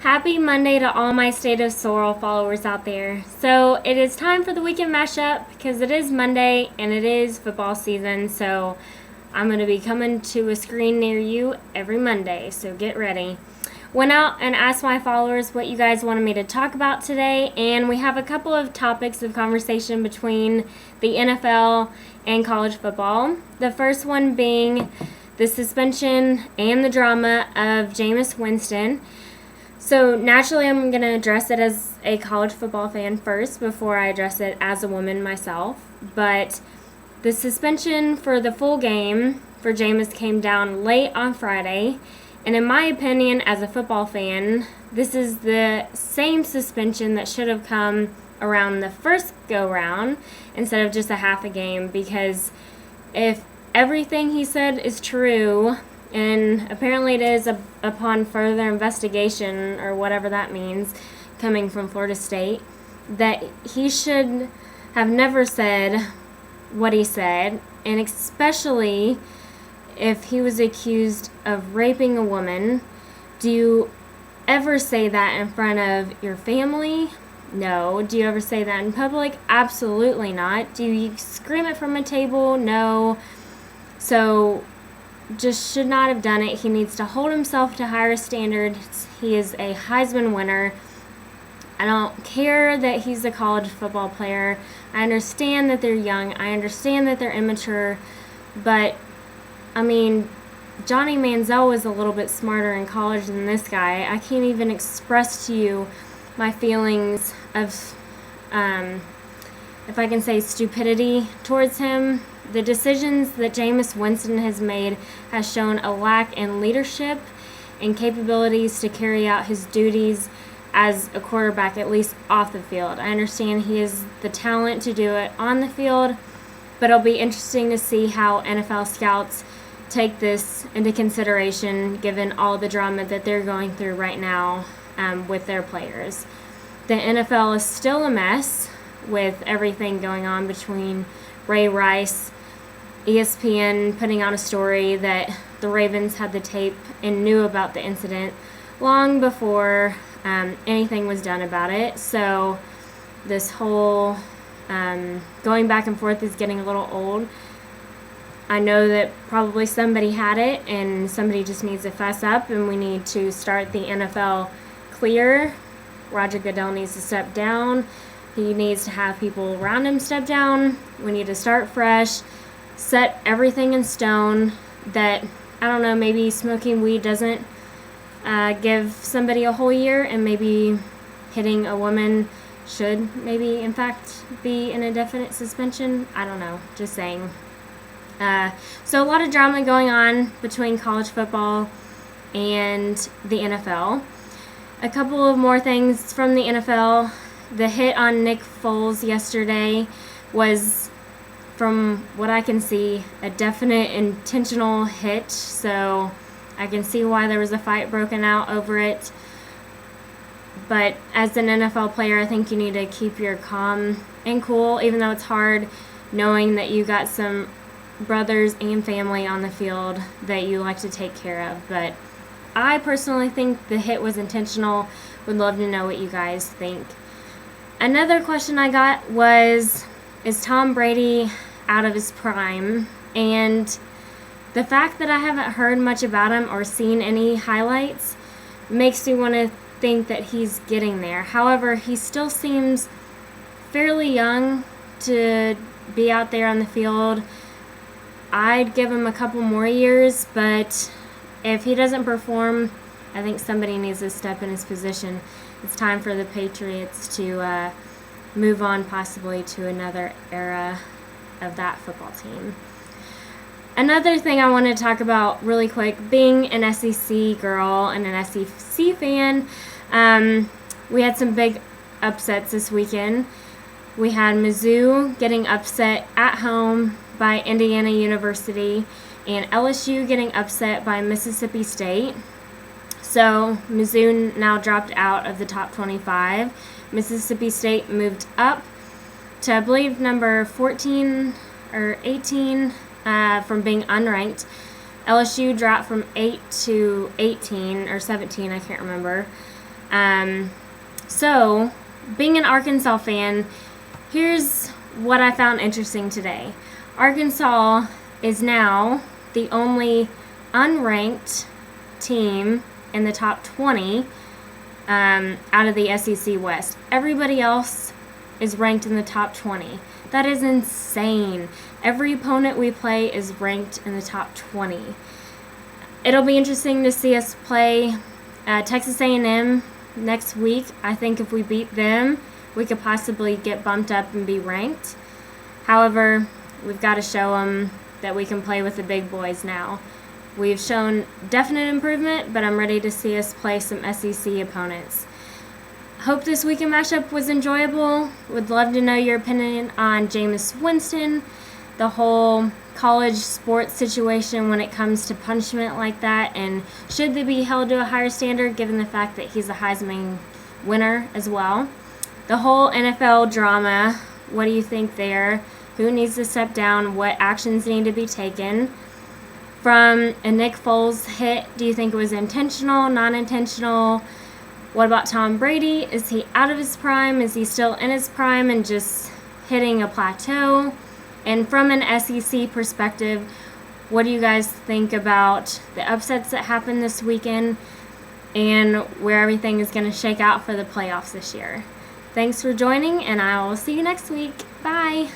Happy Monday to all my State of Sorrel followers out there. So it is time for the weekend mashup because it is Monday and it is football season. So I'm going to be coming to a screen near you every Monday. So get ready. Went out and asked my followers what you guys wanted me to talk about today. And we have a couple of topics of conversation between the NFL and college football. The first one being the suspension and the drama of Jameis Winston. So naturally, I'm going to address it as a college football fan first before I address it as a woman myself. But the suspension for the full game for Jameis came down late on Friday. And in my opinion, as a football fan, this is the same suspension that should have come around the first go-round instead of just a half a game. Because if everything he said is true, and apparently it is upon further investigation, or whatever that means, coming from Florida State, that he should have never said what he said, and especially if he was accused of raping a woman. Do you ever say that in front of your family? No. Do you ever say that in public? Absolutely not. Do you scream it from a table? No. So just should not have done it. He needs to hold himself to higher standards. He is a Heisman winner. I don't care that he's a college football player. I understand that they're young. I understand that they're immature. But, I mean, Johnny Manziel was a little bit smarter in college than this guy. I can't even express to you my feelings of, if I can say, stupidity towards him. The decisions that Jameis Winston has made has shown a lack in leadership and capabilities to carry out his duties as a quarterback, at least off the field. I understand he has the talent to do it on the field, but it'll be interesting to see how NFL scouts take this into consideration given all the drama that they're going through right now with their players. The NFL is still a mess with everything going on between Ray Rice, ESPN putting out a story that the Ravens had the tape and knew about the incident long before anything was done about it. So this whole going back and forth is getting a little old. I know that probably somebody had it and somebody just needs to fess up, and we need to start the NFL clear. Roger Goodell needs to step down. He needs to have people around him step down. We need to start fresh. Set everything in stone that, I don't know, maybe smoking weed doesn't give somebody a whole year, and maybe hitting a woman should maybe in fact be an indefinite suspension. I don't know, just saying. So a lot of drama going on between college football and the NFL. A couple of more things from the NFL. The hit on Nick Foles yesterday was, from what I can see, a definite intentional hit, so I can see why there was a fight broken out over it. But as an NFL player, I think you need to keep your calm and cool, even though it's hard knowing that you got some brothers and family on the field that you like to take care of. But I personally think the hit was intentional. Would love to know what you guys think. Another question I got was, is Tom Brady out of his prime? And the fact that I haven't heard much about him or seen any highlights makes me want to think that he's getting there. However, he still seems fairly young to be out there on the field. I'd give him a couple more years, but if he doesn't perform, I think somebody needs to step in his position. It's time for the Patriots to move on possibly to another era of that football team. Another thing I want to talk about really quick, being an SEC girl and an SEC fan, we had some big upsets this weekend. We had Mizzou getting upset at home by Indiana University and LSU getting upset by Mississippi State. So Mizzou now dropped out of the top 25. Mississippi State moved up to, I believe, number 14 or 18 from being unranked. LSU dropped from 8 to 18 or 17, I can't remember. So, being an Arkansas fan, here's what I found interesting today. Arkansas is now the only unranked team in the top 20 out of the SEC West. Everybody else is ranked in the top 20. That is insane. Every opponent we play is ranked in the top 20. It'll be interesting to see us play Texas A&M next week. I think if we beat them, we could possibly get bumped up and be ranked. However, we've got to show them that we can play with the big boys now. We've shown definite improvement, but I'm ready to see us play some SEC opponents. Hope this weekend mashup was enjoyable. Would love to know your opinion on Jameis Winston, the whole college sports situation when it comes to punishment like that, and should they be held to a higher standard given the fact that he's a Heisman winner as well. The whole NFL drama, what do you think there? Who needs to step down? What actions need to be taken? From a Nick Foles hit, do you think it was intentional, non-intentional? What about Tom Brady? Is he out of his prime? Is he still in his prime and just hitting a plateau? And from an SEC perspective, what do you guys think about the upsets that happened this weekend and where everything is going to shake out for the playoffs this year? Thanks for joining, and I will see you next week. Bye.